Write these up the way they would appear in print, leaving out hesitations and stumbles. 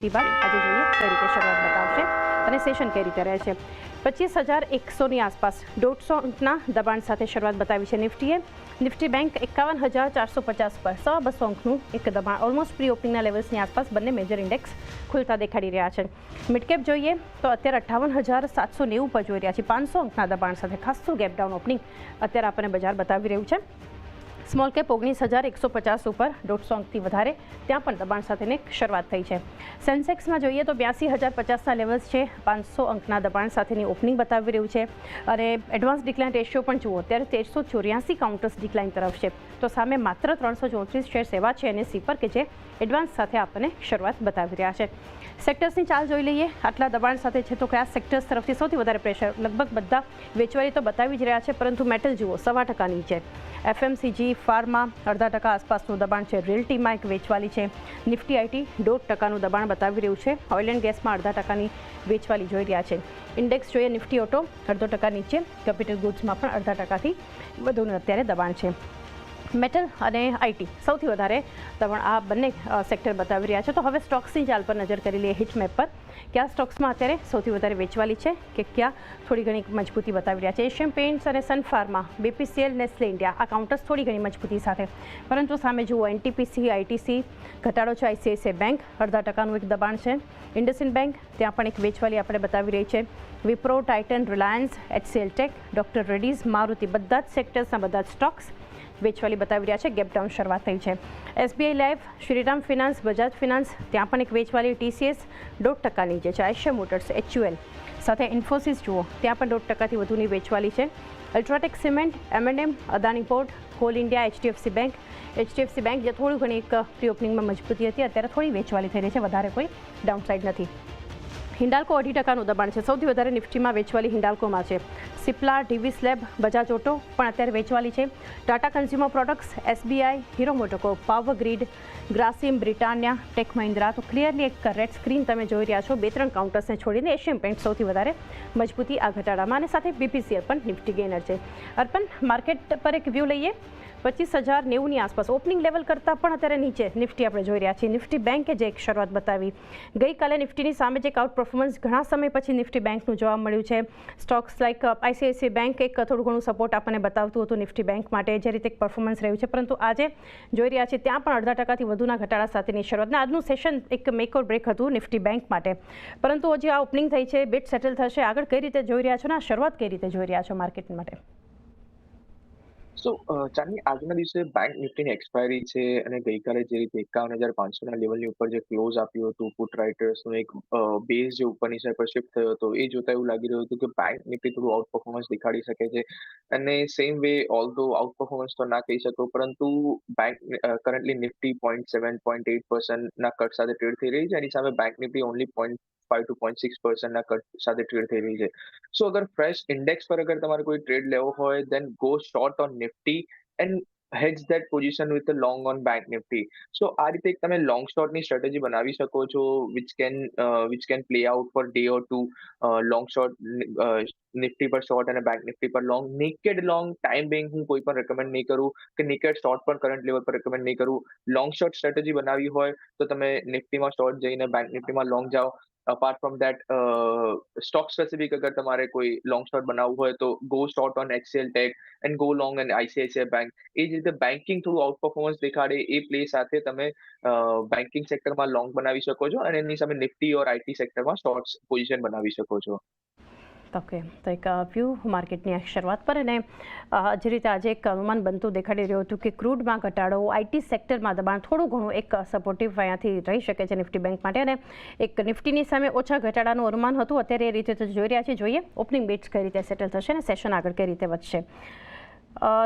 બાદ આજે જોઈએ કઈ રીતે શરૂઆત બતાવશે અને સેશન કઈ રીતે રહે છે। 25,100ની આસપાસ 150 અંકના દબાણ સાથે શરૂઆત બતાવી છે નિફ્ટીએ। નિફ્ટી બેંક 51,450 પર 200 અંકનું એક દબાણ ઓલમોસ્ટ પ્રી ઓપનિંગના લેવલ્સની આસપાસ બંને મેજર ઇન્ડેક્સ ખુલતા દેખાડી રહ્યા છે। મિડકેપ જોઈએ તો અત્યારે 58,790 પર જોઈ રહ્યા છે 500 અંકના દબાણ સાથે ખાસું ગેપ ડાઉન ઓપનિંગ અત્યારે આપણને બજાર બતાવી રહ્યું છે। સ્મોલ કેપ 19,150 ઉપર 150 અંકથી વધારે ત્યાં પણ દબાણ સાથેની શરૂઆત થઈ છે। સેન્સેક્સમાં જોઈએ તો 82,050ના લેવલ્સ છે 500 અંકના દબાણ સાથેની ઓપનિંગ બતાવી રહ્યું છે અને એડવાન્સ ડિક્લાઇન રેશિયો પણ જુઓ ત્યારે 1384 કાઉન્ટર્સ ડિક્લાઇન તરફ છે તો સામે માત્ર 334 શેર્સ એવા છે એનએસસી પર કે જે એડવાન્સ સાથે આપણને શરૂઆત બતાવી રહ્યા છે। સેક્ટર્સની ચાલ જોઈ લઈએ। આટલા દબાણ સાથે છે તો કયા સેક્ટર્સ તરફથી સૌથી વધારે પ્રેશર? લગભગ બધા વેચવાલી તો બતાવી જ રહ્યા છે પરંતુ મેટલ જુઓ 1.25% નીચે। એફએમસીજી ફાર્મા 0.5% આસપાસનું દબાણ છે। રિયલ્ટીમાં એક વેચવાલી છે। નિફ્ટી આઈટી 1.5%નું દબાણ બતાવી રહ્યું છે। ઓઇલ એન્ડ ગેસમાં 0.5%ની વેચવાલી જોઈ રહ્યા છે। ઇન્ડેક્સ જોઈએ નિફ્ટી ઓટો 0.5% નીચે। કેપિટલ ગુડ્સમાં પણ 0.5%થી વધુનું અત્યારે દબાણ છે। મેટલ અને આઈટી સૌથી વધારે દબાણ આ બંને સેક્ટર બતાવી રહ્યા છે। તો હવે સ્ટોક્સની ચાલ પર નજર કરી લઈએ હિટ મેપ પર। કયા સ્ટોક્સમાં અત્યારે સૌથી વધારે વેચવાલી છે કે ક્યાં થોડી ઘણી મજબૂતી બતાવી રહ્યા છે? એશિયન પેઇન્ટ્સ અને Sun Pharma, BPCL, Nestle India આ કાઉન્ટર્સ થોડી ઘણી મજબૂતી સાથે, પરંતુ સામે જુઓ એનટીપીસી, આઈટીસી ઘટાડો છે। આઈસીઆઈસીઆઈ બેંક 0.5%નું એક દબાણ છે। ઇન્ડસઇન્ડ બેંક ત્યાં પણ એક વેચવાલી આપણે બતાવી રહી છે। Wipro, Titan, Reliance, HCL tech, doctor Reddy's, Maruti બધા જ સેક્ટર્સના બધા જ સ્ટોક્સ વેચવાલી બતાવી રહ્યા છે। ગેપ ડાઉન શરૂઆત થઈ છે। SBI life, Shriram finance, Bajaj finance ત્યાં પણ એક વેચવાલી। ટીસીએસ 1.5% નીચે છે। આયશર મોટર્સ, એચયુએલ સાથે ઇન્ફોસિસ જુઓ ત્યાં પણ 1.5%થી વધુની વેચવાલી છે। UltraTech cement, MNM, Adani port, call India, HDFC bank જે થોડી ઘણી એક પ્રી ઓપનિંગમાં મજબૂતી હતી અત્યારે થોડી વેચવાલી થઈ રહી છે, વધારે કોઈ ડાઉનસાઇડ નથી। હિન્ડાલ્કો 0.5%નું દબાણ છે। સૌથી વધારે નિફ્ટીમાં વેચવાલી હિન્ડાલ્કોમાં છે। સિપ્લા, ડીવી સ્લેબ, બજાજ ઓટો પણ અત્યારે વેચવાલી છે। Tata consumer products, SBI, hero motocorp, power grid, Grasim, Britannia, tech Mahindra તો ક્લિયરલી એક રેડ સ્ક્રીન તમે જોઈ રહ્યા છો। 2-3 કાઉન્ટર્સને છોડીને એશિયન પેઇન્ટ સૌથી વધારે મજબૂતી આ ઘટાડામાં અને સાથે બીપીસીએલ પણ નિફ્ટી ગેનર છે। અર્પણ માર્કેટ પર એક વ્યૂ લઈએ। 25,090ની આસપાસ ઓપનિંગ લેવલ કરતાં પણ અત્યારે નીચે નિફ્ટી આપણે જોઈ રહ્યા છીએ। નિફ્ટી બેંકે જે એક શરૂઆત બતાવી ગઈકાલે નિફ્ટીની સામે જે એક આઉટ પરફોર્મન્સ ઘણા સમય પછી નિફ્ટી બેંકનું જોવા મળ્યું છે। સ્ટોક્સ લાઇક આઈસીઆઈસીઆઈ બેંક એક થોડું ઘણું સપોર્ટ આપણને બતાવતું હતું નિફ્ટી બેંક માટે જે રીતે એક પરફોર્મન્સ રહ્યું છે, પરંતુ આજે જોઈ રહ્યા છીએ ત્યાં પણ 0.5%થી વધુના ઘટાડા સાથેની શરૂઆત। આજનું સેશન એક મેક ઓર બ્રેક હતું નિફ્ટી બેંક માટે, પરંતુ હજી આ ઓપનિંગ થઈ છે, બીટ સેટલ થશે। આગળ કઈ રીતે જોઈ રહ્યા છો ને આ શરૂઆત કઈ રીતે જોઈ રહ્યા છો માર્કેટ માટે? ચાંદની આજના દિવસે બેંક નિફ્ટીની એક્સપાયરી છે અને ગઈકાલે જે રીતે 51,500ના લેવલની ઉપર જે ક્લોઝ આપ્યું હતું પુટ રાઇટર્સનું એક બેઝ જે ઉપરની સાઈડ પર શિફ્ટ થયો હતો એ જોતા એવું લાગી રહ્યું હતું કે બેંક નિફ્ટી થોડું આઉટ પરફોર્મન્સ દેખાડી શકે છે। અને same way although out performance તો ના કહી શકો, પરંતુ બેંક કરન્ટલી નિફ્ટી 0.7 0.8%ના કટ સાથે ટ્રેડ થઈ રહી છે। એની સામે બેંક નિફ્ટી ઓનલી 0.5 to 0.6%ના કટ સાથે ટ્રેડ થઈ રહી છે। અગર ફ્રેશ ઇન્ડેક્સ પર અગર તમારે કોઈ ટ્રેડ લેવો હોય then go short on Nifty and hedge that position with a long on bank nifty। આ રીતે એક તમે લોંગ શોર્ટની સ્ટ્રેટેજી બનાવી શકો છો which can play out for day or two। Long short Nifty પર શોર્ટ અને બેંક નિફ્ટી પર long. Naked long time bank હું કોઈ પણ રેકમેન્ડ નહીં કરું કે નેકેડ શોર્ટ પણ કરંટ લેવલ પર રેકમેન્ડ નહીં કરું। લોંગ શોર્ટ સ્ટ્રેટેજી બનાવી હોય તો તમે નિફ્ટીમાં શોર્ટ જઈને બેંક નિફ્ટીમાં લોંગ જાઓ। Apart from that stock specific અગર તમારે કોઈ લોંગ શોર્ટ બનાવવું હોય તો go short on HCL tech and go long and ICICI bank. એ જ રીતે બેન્કિંગ થોડું આઉટ પરફોર્મન્સ દેખાડે એ પ્લે સાથે તમે બેન્કિંગ સેક્ટરમાં લોંગ બનાવી શકો છો અને એની સામે નિફ્ટી ઓર આઈટી સેક્ટરમાં શોર્ટ પોઝિશન બનાવી શકો છો। ઓકે, તો એક વ્યૂ માર્કેટની શરૂઆત પર અને જે રીતે આજે એક અનુમાન બનતું દેખાડી રહ્યું હતું કે ક્રૂડમાં ઘટાડો, આઈટી સેક્ટરમાં દબાણ થોડું ઘણું એક સપોર્ટિવ અહીંયાથી રહી શકે છે નિફ્ટી બેંક માટે અને એક નિફ્ટીની સામે ઓછા ઘટાડાનું અનુમાન હતું અત્યારે એ રીતે તો જોઈ રહ્યા છીએ। જોઈએ ઓપનિંગ બેટ્સ કઈ રીતે સેટલ થશે અને સેશન આગળ કઈ રીતે વધશે।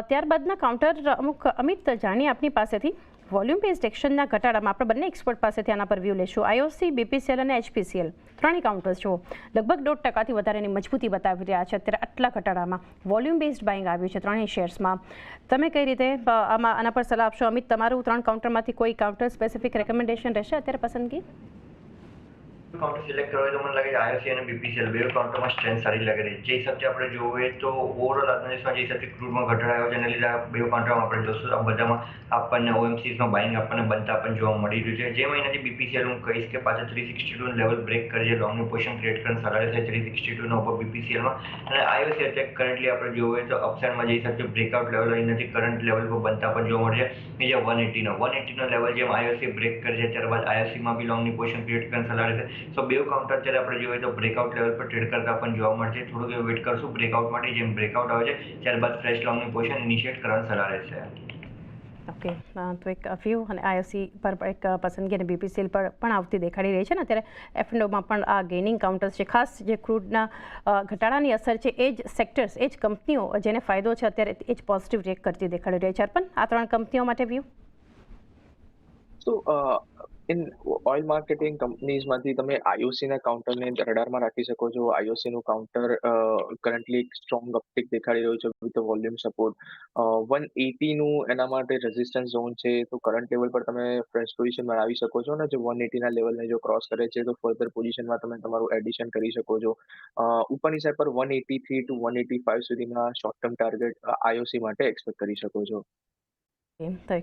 ત્યારબાદના કાઉન્ટર અમુક અમિત જાણીએ આપની પાસેથી વોલ્યુમ બેઝડ એક્શનના ઘટાડામાં આપણે બંને એક્સપર્ટ પાસેથી આના પર વ્યૂ લેશું। આઈઓસી, બીપીસીએલ અને એચપીસીએલ ત્રણેય કાઉન્ટર્સ જુઓ લગભગ 1.5%થી વધારેની મજબૂતી બતાવી રહ્યા છે અત્યારે આટલા ઘટાડામાં। વોલ્યુમ બેઝડ બાઇંગ આવ્યું છે ત્રણેય શેર્સમાં। તમે કઈ રીતે આના પર સલાહ આપશો? અમિત, તમારું 3 કાઉન્ટરમાંથી કોઈ કાઉન્ટર સ્પેસિફિક રેકમેન્ડેશન રહેશે અત્યારે પસંદગી? કાઉન્ટર સિલેક્ટ કરવા હોય તો મને લાગે છે આઈઓસી અને બીપીસીએલ બે કાઉન્ટરમાં સ્ટ્રેન્થ સારી લાગે રહી. જે હિસાબથી આપણે જોઈએ તો ઓવરઓલ આજના દિવસમાં જે હિસાબથી ક્રૂડમાં ઘટાડો આવ્યો છે એના લીધે આ બે કાઉન્ટરમાં આપણે જોશું આ બધામાં આપણને ઓએમસીસમાં બાઇંગ આપણને બનતા આપણને જોવા મળી રહ્યું છે. જે મહિનાથી બીપીસીએલ હું કહીશ કે પાછા 362 લેવલ બ્રેક કરી છે, લોંગની પોઝિશન ક્રિએટ કરીને સારા રહેશે 362 ના ઉપર બીપીસીએલમાં. અને આઈઓસી અત્યારે કરન્ટલી આપણે જોઈએ તો અપસાઇડમાં જે હિસાબથી બ્રેકઆઉટ લેવલ અહીંયાથી કરંટ લેવલ પર બનતા પણ જોવા મળે છે. બીજા 180 લેવલ જેમ આઈઓસી બ્રેક કરે છે ત્યારબાદ આઈઓસીમાં બી લોંગની પોઝિશન ક્રિએટ કરીને સારા રહેશે. સો બે કાઉન્ટર અત્યારે આપણે જોઈએ તો બ્રેકઆઉટ લેવલ પર ટ્રેડ કરતા પણ જોવા મળશે. થોડુંક એવું વેટ કરશું બ્રેકઆઉટ માટે. જેમ બ્રેકઆઉટ આવે છે ત્યારબાદ ફ્રેશ લોંગની પોઝિશન ઇનિશિએટ કરવાનું સલાહ રહેશે. ઓકે, તો એક વ્યૂ અને આઈઓસી પર એક પસંદગી અને બીપીસીએલ પર પણ આવતી દેખાડી રહી છે ને. અત્યારે એફએનઓમાં પણ આ ગેઇનિંગ કાઉન્ટર્સ છે. ખાસ જે ક્રૂડના ઘટાડાની અસર છે એ જ સેક્ટર્સ, એ જ કંપનીઓ જેને ફાયદો છે અત્યારે એ જ પોઝિટિવ રિએક્ટ કરતી દેખાડી રહી છે. અર્પણ, આ ત્રણ કંપનીઓ માટે view? So, in oil marketing કંપનીઝમાંથી તમે આઈઓસીના કાઉન્ટરને રડારમાં રાખી શકો છો. આઈઓસીનું કાઉન્ટર કરન્ટલી એક સ્ટ્રોંગ અપટિક દેખાડી રહ્યું છે વિથ વોલ્યુમ સપોર્ટ. 180નું એના માટે રેઝિસ્ટન્સ ઝોન છે, તો કરંટ લેવલ પર તમે ફ્રેશ પોઝિશન બનાવી શકો છો ને. જો 180ના લેવલને જો ક્રોસ કરે છે તો ફર્ધર પોઝિશનમાં તમે તમારું એડિશન કરી શકો છો. ઉપરની સાઈડ પર 183 ટુ 185 સુધીના શોર્ટ ટર્મ ટાર્ગેટ આઈઓસી માટે એક્સપેક્ટ કરી શકો છો. તો